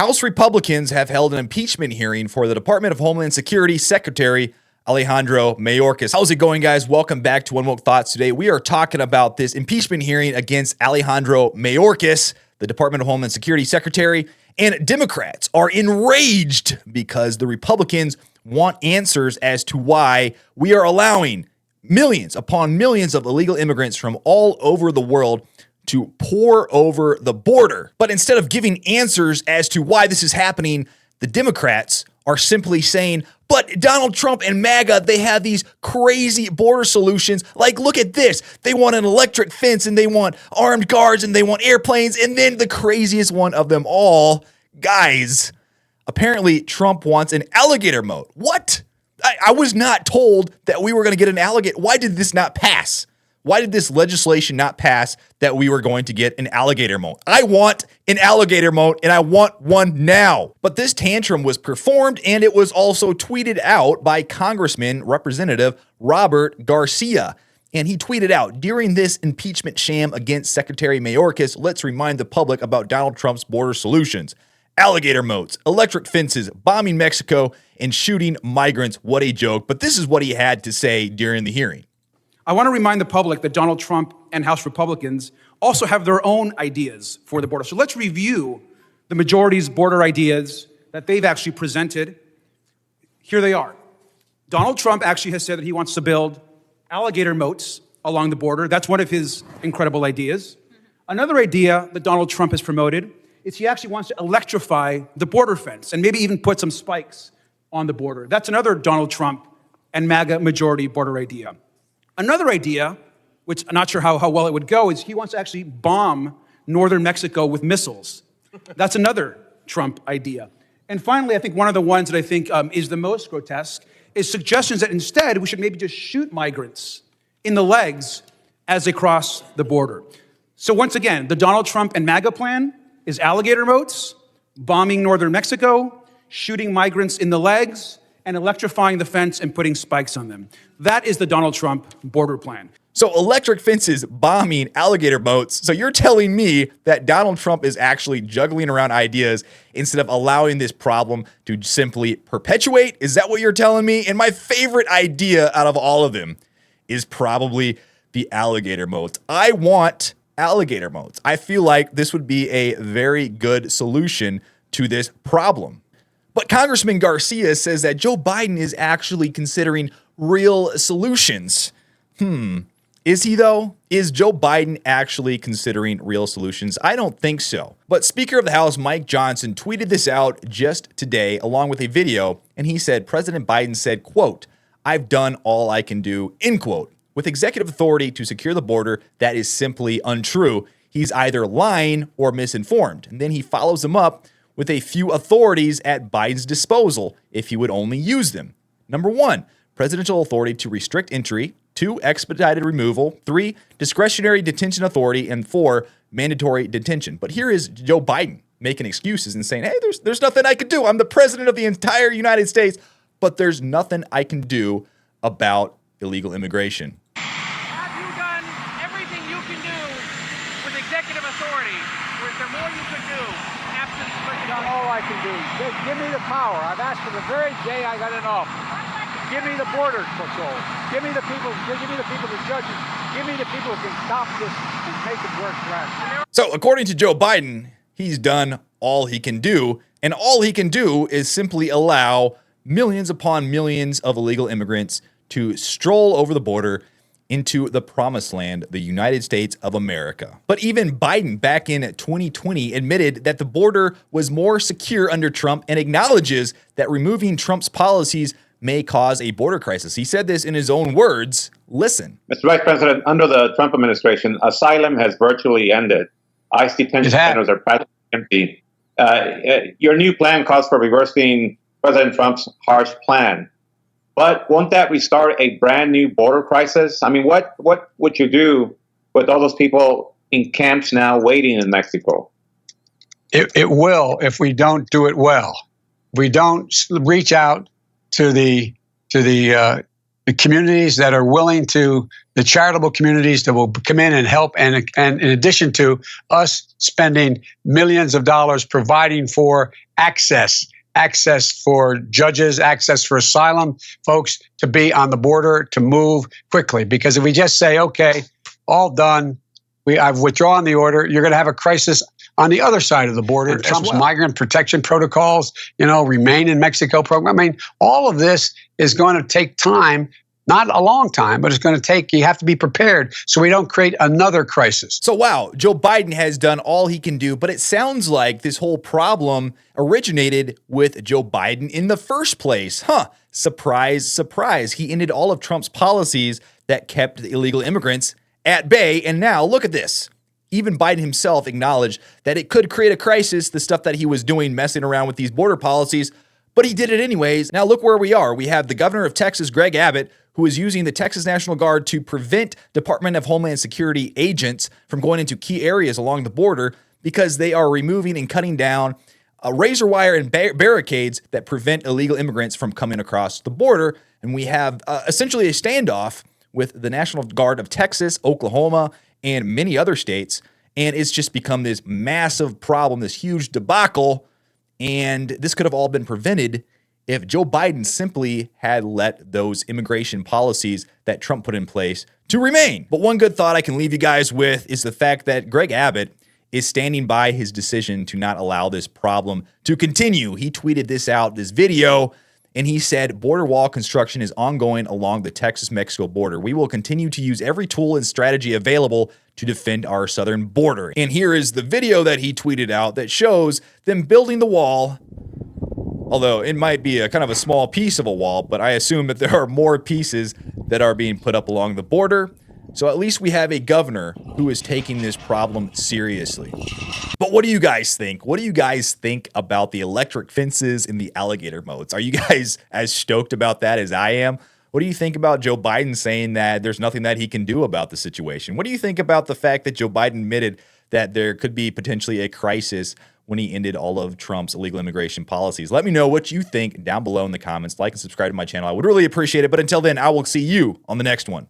House Republicans have held an impeachment hearing for the Department of Homeland Security Secretary Alejandro Mayorkas. How's it going, guys? Welcome back to UnwokeThoughts. Today, we are talking about this impeachment hearing against Alejandro Mayorkas, the Department of Homeland Security Secretary, and Democrats are enraged because the Republicans want answers as to why we are allowing millions upon millions of illegal immigrants from all over the world to pour over the border. But instead of giving answers as to why this is happening, the Democrats are simply saying, but Donald Trump and MAGA, they have these crazy border solutions. Like, look at this. They want an electric fence and they want armed guards and they want airplanes. And then the craziest one of them all, guys, apparently Trump wants an alligator moat. What? I was not told that we were going to get an alligator. Why did this not pass? Why did this legislation not pass that we were going to get an alligator moat? I want an alligator moat, and I want one now. But this tantrum was performed, and it was also tweeted out by Congressman Representative Robert Garcia. And he tweeted out, during this impeachment sham against Secretary Mayorkas, let's remind the public about Donald Trump's border solutions. Alligator moats, electric fences, bombing Mexico, and shooting migrants. What a joke. But this is what he had to say during the hearing. I want to remind the public that Donald Trump and House Republicans also have their own ideas for the border. So let's review the majority's border ideas that they've actually presented. Here they are. Donald Trump actually has said that he wants to build alligator moats along the border. That's one of his incredible ideas. Another idea that Donald Trump has promoted is he actually wants to electrify the border fence and maybe even put some spikes on the border. That's another Donald Trump and MAGA majority border idea. Another idea, which I'm not sure how well it would go, is he wants to actually bomb northern Mexico with missiles. That's another Trump idea. And finally, I think one of the ones that I think is the most grotesque is suggestions that instead we should maybe just shoot migrants in the legs as they cross the border. So once again, the Donald Trump and MAGA plan is alligator moats, bombing northern Mexico, shooting migrants in the legs, and electrifying the fence and putting spikes on them. That is the Donald Trump border plan. So electric fences, bombing, alligator moats. So you're telling me that Donald Trump is actually juggling around ideas instead of allowing this problem to simply perpetuate? Is that what you're telling me? And my favorite idea out of all of them is probably the alligator moats. I want alligator moats. I feel like this would be a very good solution to this problem. But Congressman Garcia says that Joe Biden is actually considering real solutions. Is he, though? Is Joe Biden actually considering real solutions? I don't think so. But Speaker of the House Mike Johnson tweeted this out just today along with a video, and he said President Biden said, quote, "I've done all I can do," end quote. With executive authority to secure the border, that is simply untrue. He's either lying or misinformed. And then he follows him up with a few authorities at Biden's disposal if he would only use them. Number 1, presidential authority to restrict entry. 2, expedited removal. 3, discretionary detention authority. And 4, mandatory detention. But here is Joe Biden making excuses and saying, hey, there's nothing I can do. I'm the president of the entire United States, but there's nothing I can do about illegal immigration. Have you done everything you can do with executive authority? Or is there more you could do? Done all I can do. Give me the power. I've asked for the very day I got in office. Give me the border patrol. Give me the people, the judges. Give me the people who can stop this and make it work for us. So according to Joe Biden, he's done all he can do. And all he can do is simply allow millions upon millions of illegal immigrants to stroll over the border into the promised land, the United States of America. But even Biden back in 2020 admitted that the border was more secure under Trump and acknowledges that removing Trump's policies may cause a border crisis. He said this in his own words. Listen. Mr. Vice President, under the Trump administration, asylum has virtually ended. ICE detention centers are practically empty. Your new plan calls for reversing President Trump's harsh plan. But won't that restart a brand new border crisis? I mean, what would you do with all those people in camps now waiting in Mexico? It will if we don't do it well. We don't reach out to the the communities that are willing to, the charitable communities that will come in and help. And in addition to us spending millions of dollars providing for access for judges, access for asylum folks to be on the border, to move quickly. Because if we just say, okay, all done, I've withdrawn the order, you're going to have a crisis on the other side of the border. Trump's migrant protection protocols, remain in Mexico program. I mean, all of this is going to take time. Not a long time, but it's going to take, you have to be prepared so we don't create another crisis. So, wow, Joe Biden has done all he can do, but it sounds like this whole problem originated with Joe Biden in the first place. Surprise, surprise. He ended all of Trump's policies that kept the illegal immigrants at bay. And now look at this. Even Biden himself acknowledged that it could create a crisis, the stuff that he was doing, messing around with these border policies, but he did it anyways. Now look where we are. We have the governor of Texas, Greg Abbott, who is using the Texas National Guard to prevent Department of Homeland Security agents from going into key areas along the border because they are removing and cutting down razor wire and barricades that prevent illegal immigrants from coming across the border. And we have essentially a standoff with the National Guard of Texas, Oklahoma, and many other states. And it's just become this massive problem, this huge debacle. And this could have all been prevented if Joe Biden simply had let those immigration policies that Trump put in place to remain. But one good thought I can leave you guys with is the fact that Greg Abbott is standing by his decision to not allow this problem to continue. He tweeted this out, this video, and he said, border wall construction is ongoing along the Texas-Mexico border. We will continue to use every tool and strategy available to defend our southern border. And here is the video that he tweeted out that shows them building the wall. Although it might be a kind of a small piece of a wall, but I assume that there are more pieces that are being put up along the border. So at least we have a governor who is taking this problem seriously. But what do you guys think? What do you guys think about the electric fences and the alligator moats? Are you guys as stoked about that as I am? What do you think about Joe Biden saying that there's nothing that he can do about the situation? What do you think about the fact that Joe Biden admitted that there could be potentially a crisis when he ended all of Trump's illegal immigration policies? Let me know what you think down below in the comments. Like and subscribe to my channel. I would really appreciate it. But until then, I will see you on the next one.